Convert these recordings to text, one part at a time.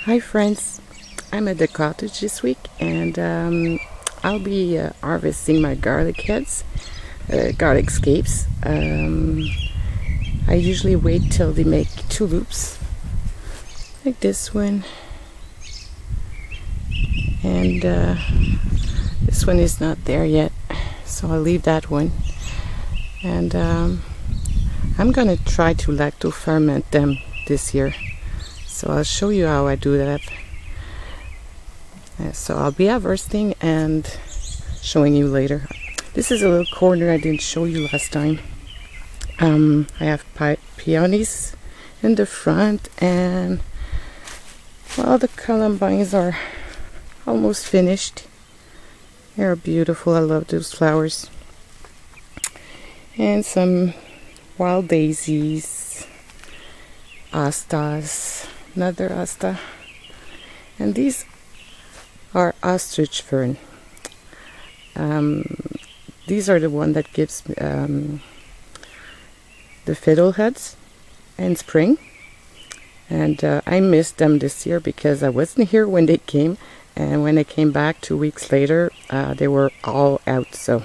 Hi friends, I'm at the cottage this week and I'll be harvesting my garlic heads, garlic scapes. I usually wait till they make two loops, like this one, and this one is not there yet, so I'll leave that one. And I'm gonna try to lacto-ferment them this year. So I'll show you how I do that. So I'll be harvesting and showing you later. This is a little corner I didn't show you last time. I have peonies in the front, and well, the columbines are almost finished. They're beautiful. I love those flowers. And some wild daisies, astas, another asta, and these are ostrich fern. These are the one that gives the fiddleheads in spring, and I missed them this year because I wasn't here when they came, and when I came back 2 weeks later they were all out, so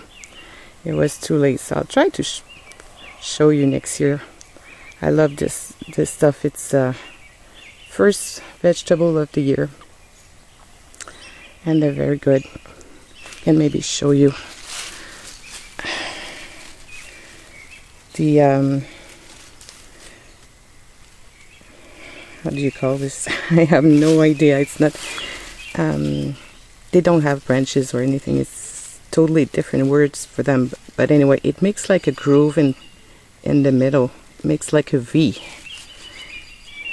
it was too late. So I'll try to show you next year. I love this stuff. It's first vegetable of the year, and they're very good. Can maybe show you the how do you call this? I have no idea. It's not they don't have branches or anything. It's totally different words for them, but anyway, it makes like a groove in the middle. It makes like a V.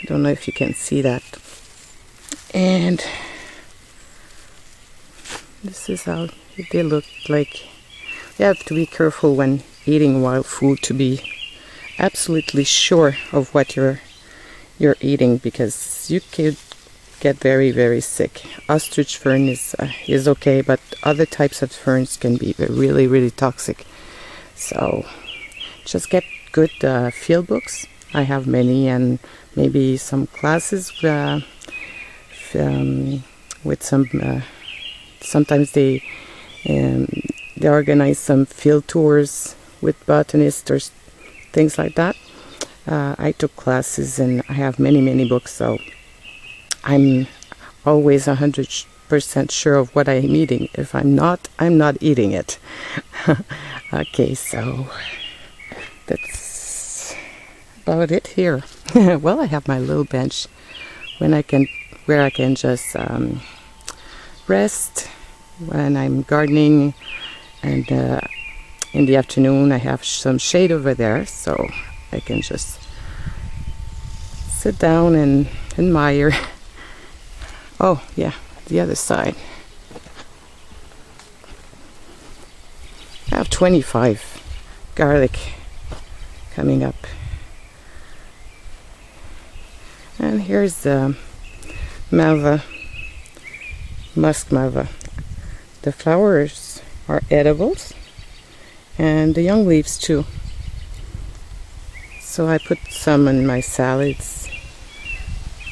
Don't know if you can see that. And this is how they look like. You have to be careful when eating wild food to be absolutely sure of what you're eating, because you could get very, very sick. Ostrich fern is okay, but other types of ferns can be really, really toxic. So just get good field books. I have many, and maybe some classes with some. Sometimes they organize some field tours with botanists or things like that. I took classes, and I have many, many books, so I'm always 100% sure of what I'm eating. If I'm not eating it. Okay, so that's about it here. Well, I have my little bench where I can just rest when I'm gardening, and in the afternoon I have some shade over there, so I can just sit down and admire. Oh yeah, the other side. I have 25 garlic coming up, and here's the malva, musk malva. The flowers are edibles, and the young leaves too. So I put some in my salads.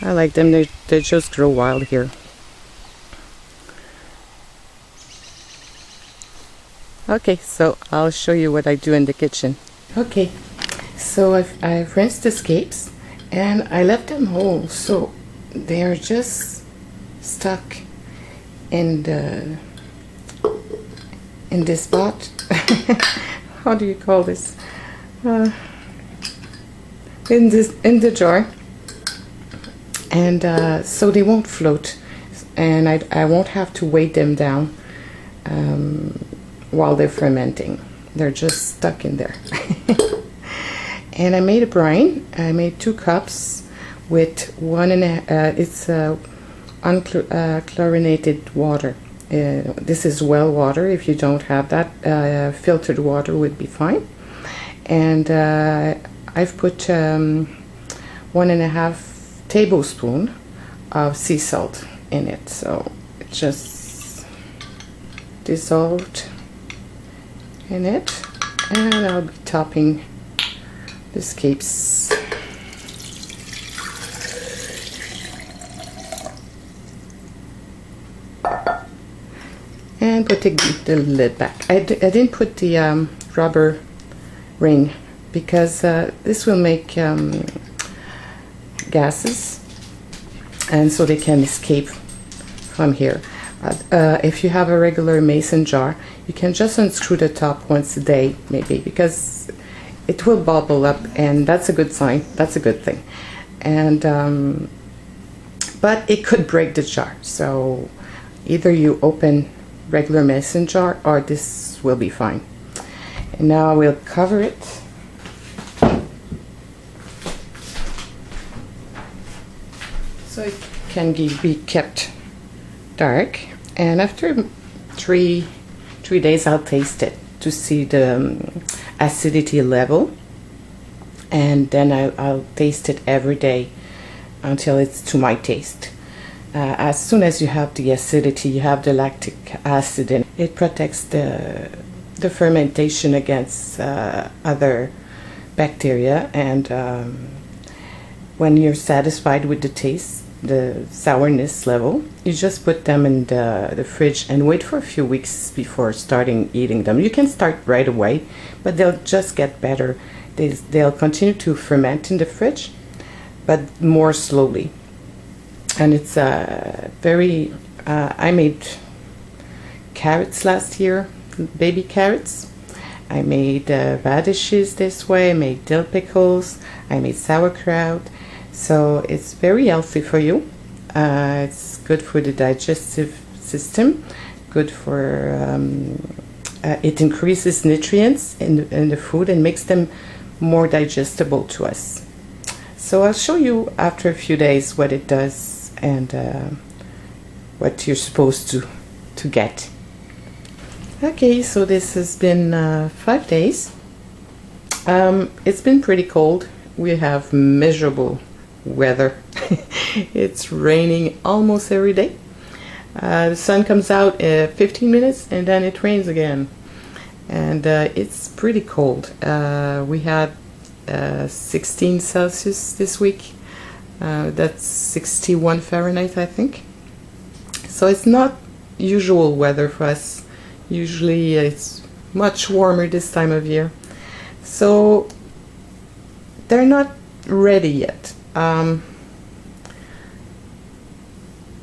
I like them. They just grow wild here. Okay, so I'll show you what I do in the kitchen. Okay, so I've rinsed the scapes, and I left them whole, so they are just stuck in this pot. How do you call this? In the jar, and so they won't float, and I won't have to weight them down while they're fermenting. They're just stuck in there. And I made a brine. I made 2 cups with it's unchlorinated water. This is well water. If you don't have that, filtered water would be fine. And I've put 1.5 tablespoons of sea salt in it, so it just dissolved in it, and I'll be topping the scapes. And putting the lid back. I didn't put the rubber ring because this will make gases, and so they can escape from here. If you have a regular mason jar, you can just unscrew the top once a day, maybe, because it will bubble up, and that's a good sign. That's a good thing. And but it could break the jar, so either you open regular mason jar or this will be fine. And now we'll cover it. So it can be kept dark, and after three days I'll taste it to see the acidity level, and then I'll taste it every day until it's to my taste. As soon as you have the acidity, you have the lactic acid, and it protects the fermentation against other bacteria. And when you're satisfied with the taste, the sourness level, you just put them in the fridge and wait for a few weeks before starting eating them. You can start right away, but they'll just get better. They'll continue to ferment in the fridge, but more slowly. And it's very I made carrots last year, baby carrots. I made radishes this way. I made dill pickles. I made sauerkraut. So it's very healthy for you. It's good for the digestive system. Good for it increases nutrients in the food and makes them more digestible to us. So I'll show you after a few days what it does and what you're supposed to get. Okay, so this has been 5 days. It's been pretty cold. We have miserable weather. It's raining almost every day. The sun comes out 15 minutes and then it rains again. And it's pretty cold. We had 16 Celsius this week. That's 61 Fahrenheit, I think. So it's not usual weather for us. Usually it's much warmer this time of year. So they're not ready yet.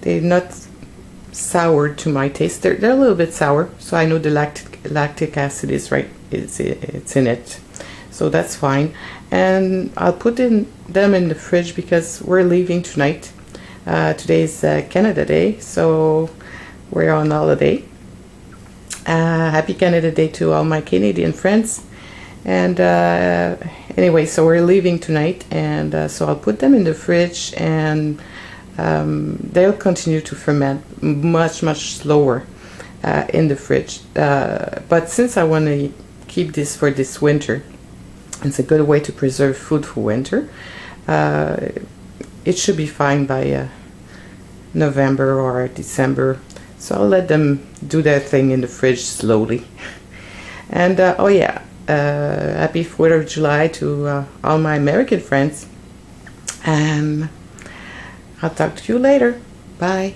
They're not sour to my taste. They're a little bit sour, so I know the lactic acid is right. It's in it, so that's fine. And I'll put them in the fridge because we're leaving tonight. Today's Canada Day, so we're on holiday. Happy Canada Day to all my Canadian friends. And anyway, so we're leaving tonight, and so I'll put them in the fridge, and they'll continue to ferment much slower in the fridge. But since I want to keep this for this winter, it's a good way to preserve food for winter. It should be fine by November or December. So I'll let them do their thing in the fridge slowly. And oh yeah, happy 4th of July to all my American friends. I'll talk to you later. Bye.